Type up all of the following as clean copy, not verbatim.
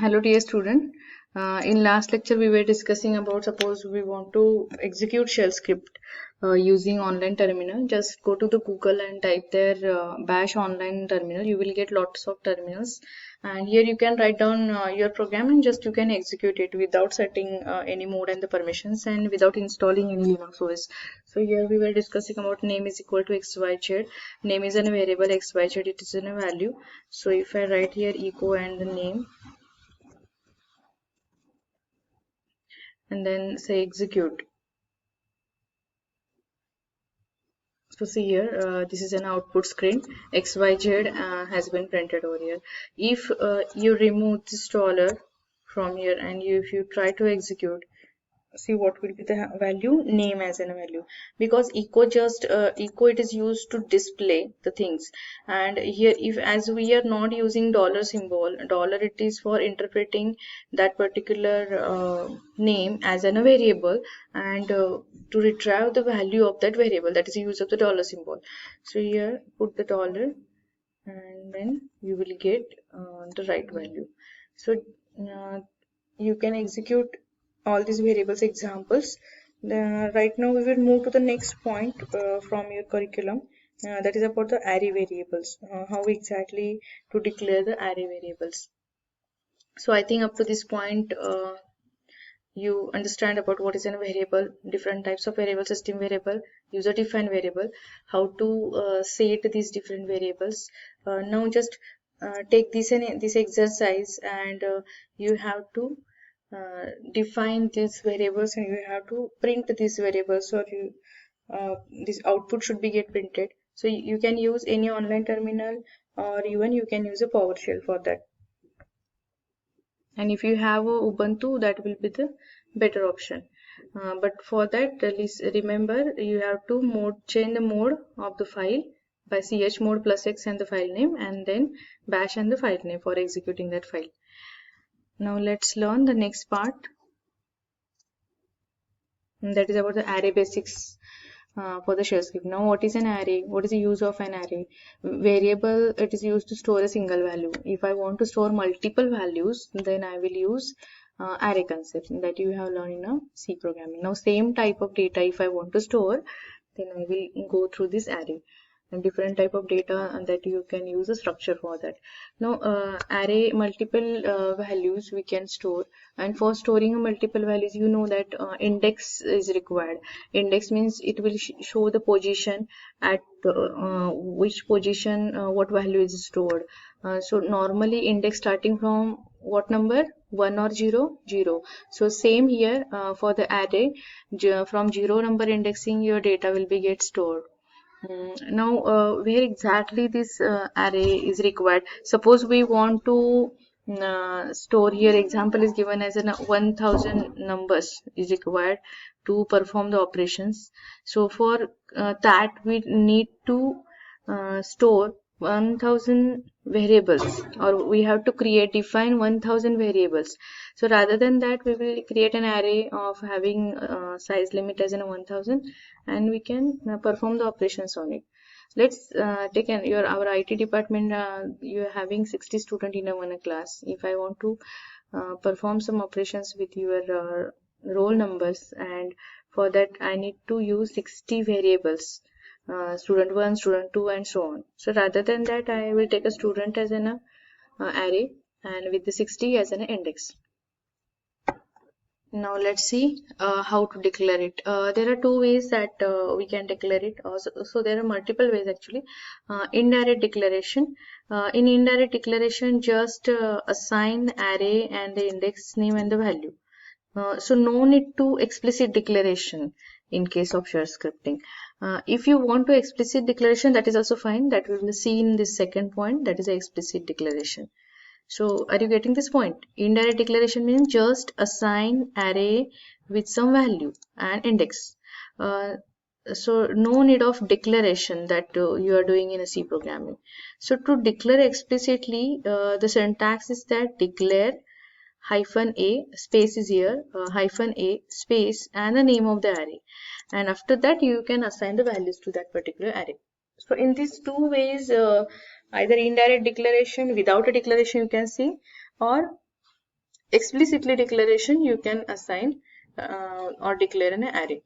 Hello dear student. In last lecture we were discussing about, suppose we want to execute shell script using online terminal. Just go to the Google and type there bash online terminal. You will get lots of terminals, and here you can write down your program and just you can execute it without setting any mode and the permissions and without installing any Linux OS. So here we were discussing about name is equal to xyz. Name is a variable, xyz it is in a value. So if I write here echo and the name and then say execute. So see here, this is an output screen. XYZ has been printed over here. If you remove this dollar from here and if you try to execute, see what will be the value, name as a value, because echo it is used to display the things, and here if as we are not using dollar symbol, dollar it is for interpreting that particular name as a variable, and to retrieve the value of that variable, that is the use of the dollar symbol. So here put the dollar and then you will get the right value. So you can execute all these variables examples. Right now we will move to the next point from your curriculum, that is about the array variables, how exactly to declare the array variables. So I think up to this point you understand about what is a variable, different types of variable, system variable, user defined variable, how to set these different variables. Now just take this exercise and you have to define these variables and you have to print these variables, or you this output should be get printed. So you can use any online terminal or even you can use a PowerShell for that. And if you have a Ubuntu, that will be the better option. But for that, at least remember you have to change the mode of the file by chmod plus x and the file name, and then bash and the file name for executing that file. Now let's learn the next part, and that is about the array basics. For the shell script. Now what is an array? What is the use of an array? Variable, it is used to store a single value. If I want to store multiple values, then I will use array concept that you have learned in a C programming. Now same type of data if I want to store, then I will go through this array and different type of data, and that you can use a structure for that. Now array multiple values we can store, and for storing multiple values you know that index is required. Index means it will show the position at which position what value is stored. So normally index starting from what number, 1 or 0, 0. So same here for the array, from 0 number indexing your data will be get stored. Now where exactly this array is required? Suppose we want to store, here example is given as 1000 numbers is required to perform the operations. So for that we need to store 1000 variables, or we have to define 1000 variables. So rather than that, we will create an array of having size limit as 1000, and we can perform the operations on it. Let's take our IT department. You are having 60 students in one class. If I want to perform some operations with your roll numbers, and for that I need to use 60 variables, student 1, student 2, and so on. So rather than that, I will take a student as an array and with the 60 as an index. Now let's see how to declare it. There are two ways that we can declare it. So there are multiple ways actually. Indirect declaration. In indirect declaration, just assign array and the index name and the value. So no need to explicit declaration in case of shell scripting. If you want to explicit declaration, that is also fine. That we will see in this second point, that is a explicit declaration. So are you getting this point? Indirect declaration means just assign array with some value and index. So no need of declaration that you are doing in a C programming. So to declare explicitly, the syntax is that declare hyphen a space is here, hyphen a space and the name of the array, and after that you can assign the values to that particular array. So in these two ways, either indirect declaration, without a declaration you can see, or explicitly declaration, you can assign or declare an array.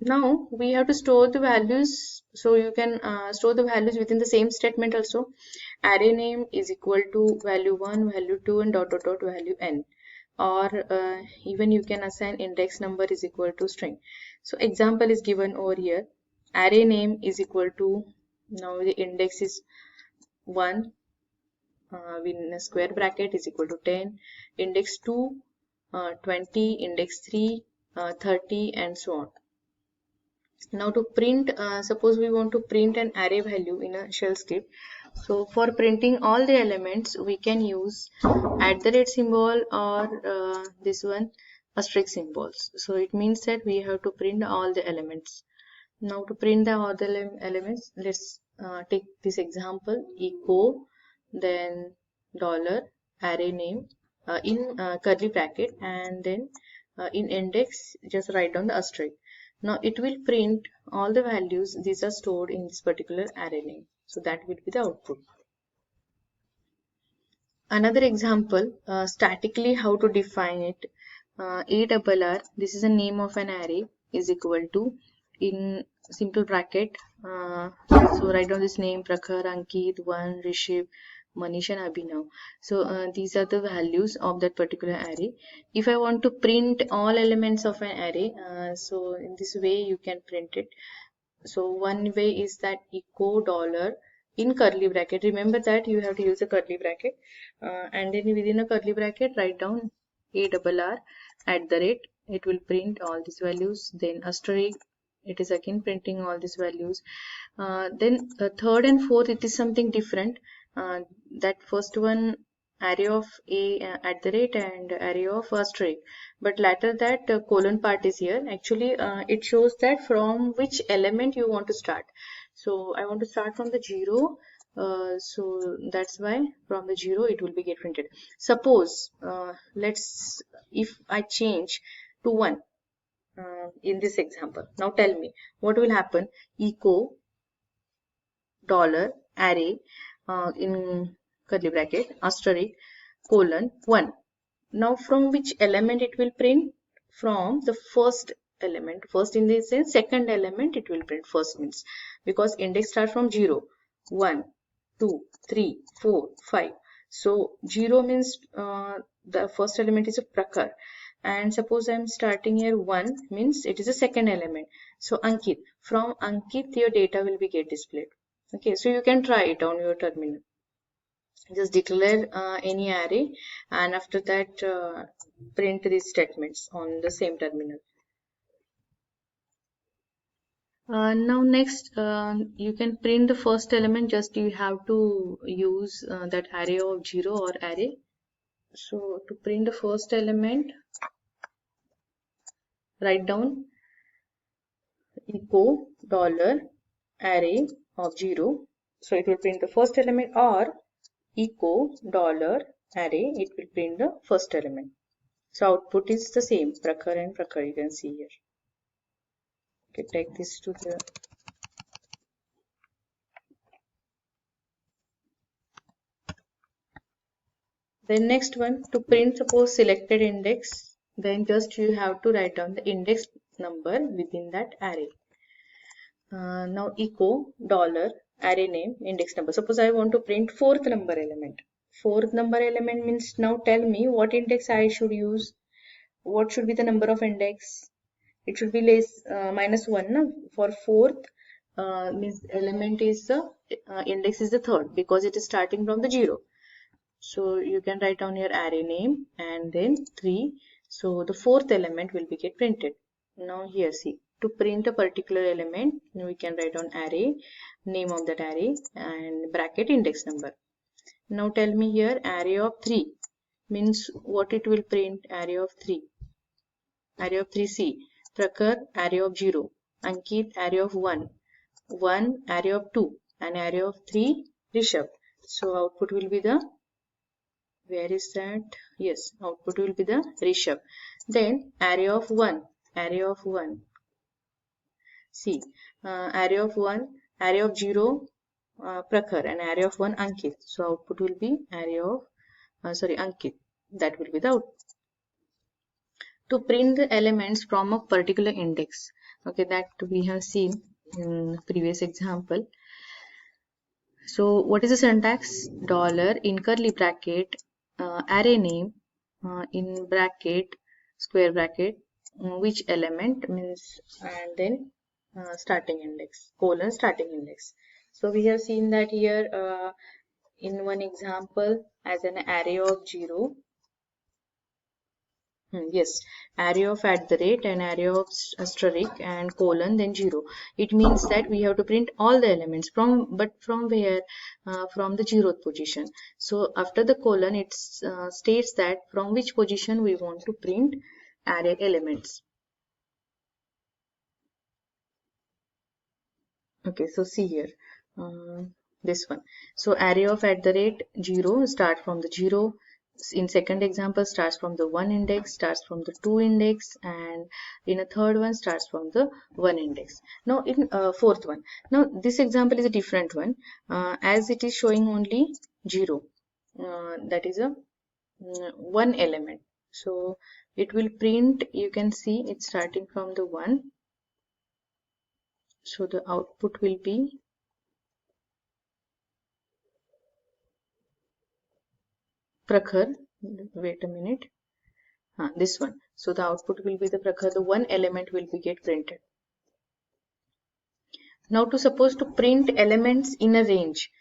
Now we have to store the values, so you can store the values within the same statement also. Array name is equal to value 1, value 2, and dot dot dot value n. Or even you can assign index number is equal to string. So example is given over here. Array name is equal to, now the index is 1 within a square bracket is equal to 10, index 2 20, index 3 30, and so on. Now to print, suppose we want to print an array value in a shell script. So for printing all the elements, we can use @ symbol or this one asterisk symbols. So it means that we have to print all the elements. Now to print all the elements, let's take this example: echo, then dollar, array name in curly bracket, and then in index just write down the asterisk. Now it will print all the values. These are stored in this particular array name. So that will be the output. Another example, statically how to define it. ARR, this is the name of an array, is equal to, in simple bracket, so write down this name: Prakhar, Ankit, Van, Rishiv, Manish, and Abhinav. So these are the values of that particular array. If I want to print all elements of an array, so in this way you can print it. So one way is that echo dollar in curly bracket. Remember that you have to use a curly bracket, and then within a curly bracket write down ARR @ it will print all these values. Then asterisk, it is again printing all these values. Then third and fourth, it is something different. That first one, array of @ and array of asterisk, but later that colon part is here. Actually it shows that from which element you want to start. So I want to start from the 0, so that's why from the 0 it will be get printed. Suppose if I change to 1 in this example. Now tell me what will happen. Echo dollar array in curly bracket asterisk colon 1. Now from which element it will print? From the first element. First in this sense, second element it will print. First means, because index starts from 0, 1, 2, 3, 4, 5. So 0 means the first element is a Prakhar. And suppose I am starting here 1 means it is a second element. So Ankit, from Ankit your data will be get displayed. Okay, so you can try it on your terminal. Just declare any array, and after that print these statements on the same terminal. Now next, you can print the first element. Just you have to use that array of 0 or array. So to print the first element, write down echo dollar array of 0. So it will print the first element, or echo dollar array, it will print the first element. So output is the same, Prakhar and Prakhar, you can see here. Okay, take this to the then next one, to print suppose selected index, then just you have to write down the index number within that array. Now echo dollar array name index number. Suppose I want to print fourth number element. Fourth number element means, now tell me what index I should use. What should be the number of index? It should be less -1. No? For fourth means element is the index is the third, because it is starting from the 0. So you can write down your array name and then 3. So the fourth element will be get printed. Now here see, to print a particular element, we can write down array name of that array and bracket index number. Now tell me here, array of 3 means what it will print. Array of 3, array of 3C, Prakhar array of 0, Ankit array of 1, 1 array of 2, and array of 3 Rishabh. So output will be the, where is that? Yes, output will be the Rishabh. Then array of 1, array of 1. See, array of 1, array of 0 Prakhar, and array of 1 Ankit. So output will be array of Ankit. That will be the output. To print the elements from a particular index, okay, that we have seen in previous example. So what is the syntax? Dollar in curly bracket, array name, in bracket, square bracket, which element means, and then starting index, colon starting index. So we have seen that here in one example as an array of 0. Yes, array of @ and array of asterisk and colon then 0. It means that we have to print all the elements from where? From the 0th position. So after the colon, it states that from which position we want to print array elements. Okay, so see here, this one. So array of @0 start from the 0. In second example starts from the 1 index, starts from the 2 index, and in a third one starts from the 1 index. Now in fourth one, now this example is a different one, as it is showing only 0, that is a one element. So it will print, you can see it's starting from the 1. So the output will be Prakhar. Wait a minute. This one. So the output will be the Prakhar. The one element will be get printed. Now to suppose to print elements in a range.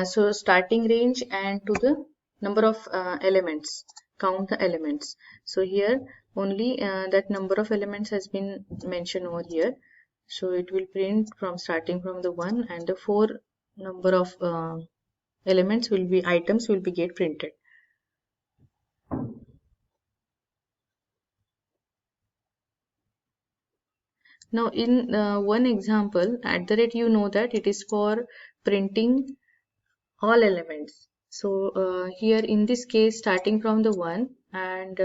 So starting range and to the number of elements. Count the elements. So here only that number of elements has been mentioned over here. So it will print from starting from the 1, and the 4 number of elements will be items will be get printed. Now in one example, @ you know that it is for printing all elements. So here in this case starting from the 1 and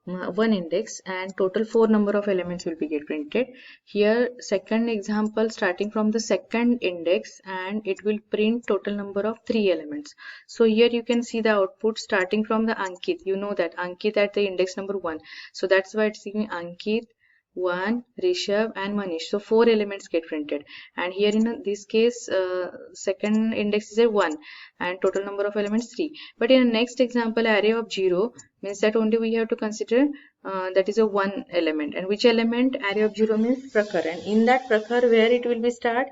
1 index and total 4 number of elements will be get printed. Here second example starting from the second index and it will print total number of 3 elements. So here you can see the output starting from the Ankit. You know that Ankit at the index number 1. So that's why it's giving Ankit, 1, Rishabh and Manish. So 4 elements get printed, and here in this case second index is a 1 and total number of elements 3. But in the next example array of 0 means that only we have to consider that is a 1 element, and which element? Array of 0 means Prakhar, and in that Prakhar where it will be start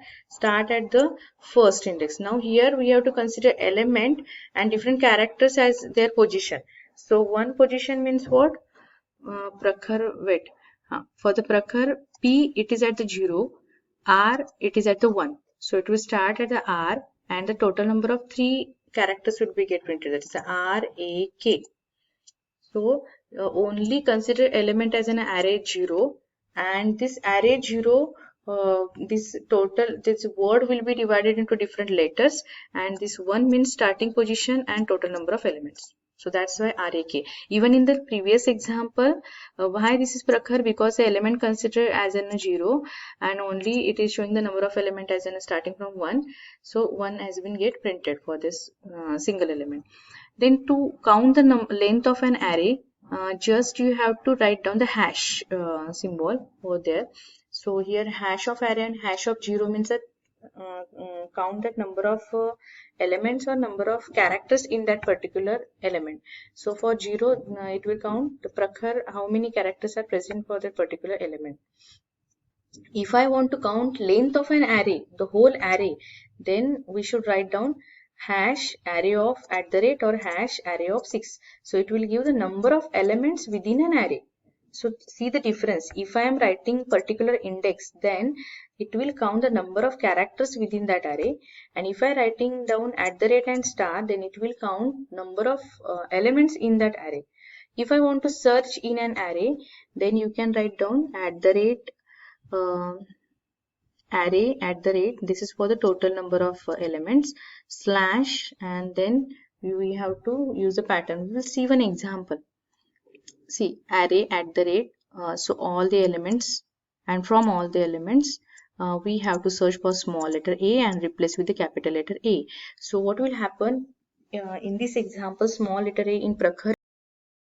at the first index. Now here we have to consider element and different characters as their position. So one position means what? Prakhar, wait. For the Prakhar, P it is at the 0, R it is at the 1. So it will start at the R and the total number of 3 characters would be get printed. That is the R, A, K. So only consider element as an array 0, and this array 0, this word will be divided into different letters, and this 1 means starting position and total number of elements. So that's why RAK. Even in the previous example, why this is Prakhar? Because the element considered as a 0 and only it is showing the number of element as in starting from 1. So 1 has been get printed for this single element. Then to count the length of an array, just you have to write down the hash symbol over there. So here hash of array and hash of 0 means that count that number of elements or number of characters in that particular element. So for 0 it will count the Prakhar how many characters are present for that particular element. If I want to count length of an array, the whole array, then we should write down hash array of @ or hash array of 6. So it will give the number of elements within an array. So see the difference. If I am writing particular index, then it will count the number of characters within that array. And if I writing down @ and star, then it will count number of elements in that array. If I want to search in an array, then you can write down array this is for the total number of elements slash, and then we have to use the pattern. We will see one example. See array so all the elements, and from all the elements we have to search for small letter a and replace with the capital letter A. So what will happen in this example, small letter a in Prakhar